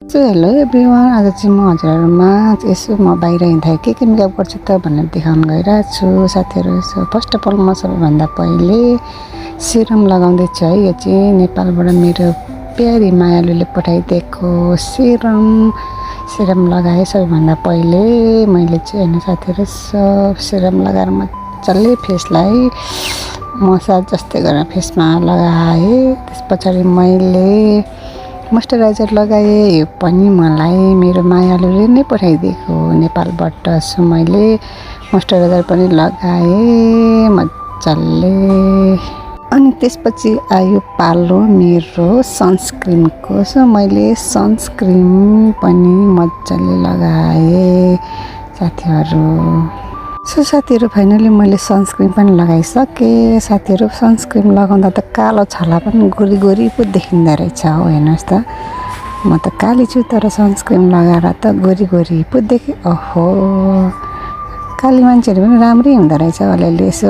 Hello everyone, आज चाहिँ म हजुरहरूमा यसो म बाहिर हिँड्दा के मेकअप गर्छु त भनेर देखाउन गइरहेको छु साथीहरू। यसो फर्स्ट अफ अल म सबैभन्दा पहिले सिरम लगाउँदैछु है। यो चाहिँ नेपालबाट मेरो प्यारी मायालुले पठाइदिएको सिरम लगाएँ सबैभन्दा पहिले मैले चाहिँ। होइन साथीहरू, सिरम लगाएर मजाले फेसलाई मसाज जस्तै गरेर फेसमा लगाएँ। त्यस पछाडि मैले मोइस्चराइजर लगाएँ। यो पनि मलाई मेरो मायालुले नै पठाइदिएको नेपालबाट। सो मैले मोइस्चराइजर पनि लगाएँ मजाले। अनि त्यसपछि आयो पालो मेरो सनस्क्रिनको। सो मैले सनस्क्रिन पनि मजाले लगाएँ साथीहरू। सो साथीहरू, फाइनली मैले सनस्क्रिन पनि लगाइसकेँ साथीहरू। सनस्क्रिन लगाउँदा त कालो छाला पनि गोरी गोरी पो देखिँदो रहेछ हो। हेर्नुहोस् त, म त काली छु तर सनस्क्रिन लगाएर त गोरी गोरी पो देखेँ। ओहो, काली मान्छेहरू पनि राम्रै हुँदो रहेछ अलिअलि यसो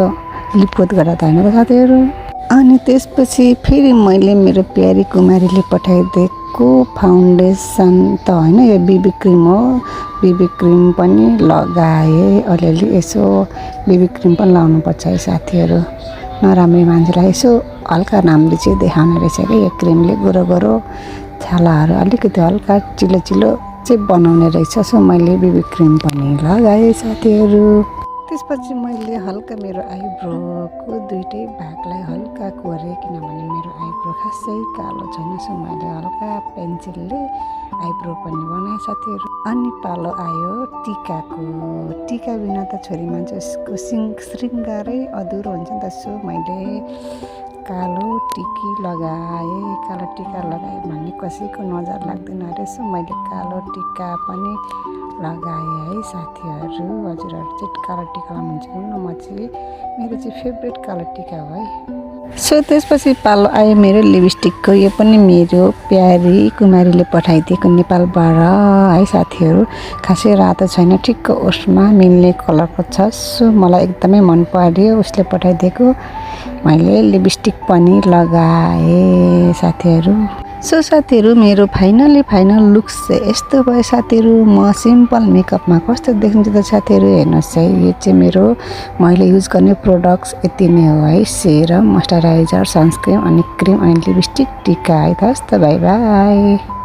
लिपपोत गर्दा त, होइन त साथीहरू। अनि त्यसपछि फेरि मैले मेरो प्यारी कुमारीले पठाइदिएको फाउन्डेसन त होइन, यो बिबी क्रिम हो। बिबी क्रिम पनि लगाएँ अलिअलि। यसो बिबी क्रिम पनि लाउनुपर्छ है साथीहरू। नराम्री मान्छेलाई यसो हल्का राम्री चाहिँ देखाउने रहेछ क्या यो क्रिमले। गोरो गोरो छालाहरू अलिकति हल्का चिलो चिलो चाहिँ बनाउने रहेछ। सो मैले बिबी क्रिम पनि लगाएँ साथीहरू। त्यसपछि मैले हल्का मेरो आइब्रोको दुइटै भागलाई हल्का कोरेँ, किनभने मेरो आइब्रो खासै कालो छैन। सो मैले हल्का पेन्सिलले आइब्रो पनि बनाएँ साथीहरू। अनि पालो आयो टिकाको। टिका बिना त छोरी मान्छेको श्रृङ्गारै अधुरो हुन्छ नि त। सो मैले कालो टिकी लगाएँ। कालो टिका लगाएँ भने कसैको नजर लाग्दैन अरे। सो मैले कालो टिका पनि लगाएँ है साथीहरू। हजुरहरू चाहिँ कालो टिका लाउनुहुन्छ कि न? मेरो चाहिँ फेभरेट कालो टिका हो है। सो त्यसपछि पालो आयो मेरो लिपस्टिकको। यो पनि मेरो प्यारी कुमारीले पठाइदिएको नेपालबाट है साथीहरू। खासै रातो छैन, ठिक्क ओठमा मिल्ने कलरको छ। सो मलाई एकदमै मन पर्यो उसले पठाइदिएको। मैले लिपस्टिक पनि लगाएँ साथीहरू। सो साथीहरू, मेरो फाइनल लुक्स चाहिँ यस्तो भयो साथीहरू। म सिम्पल मेकअपमा कस्तो देखिन्छ त साथीहरू, हेर्नुहोस् है। यो चाहिँ मेरो मैले युज गर्ने प्रोडक्ट्स यति नै हो है। सेरम, मोइस्चराइजर, सनस्क्रिन अनि क्रिम अनि लिपस्टिक, टिका है। त बाई बाई।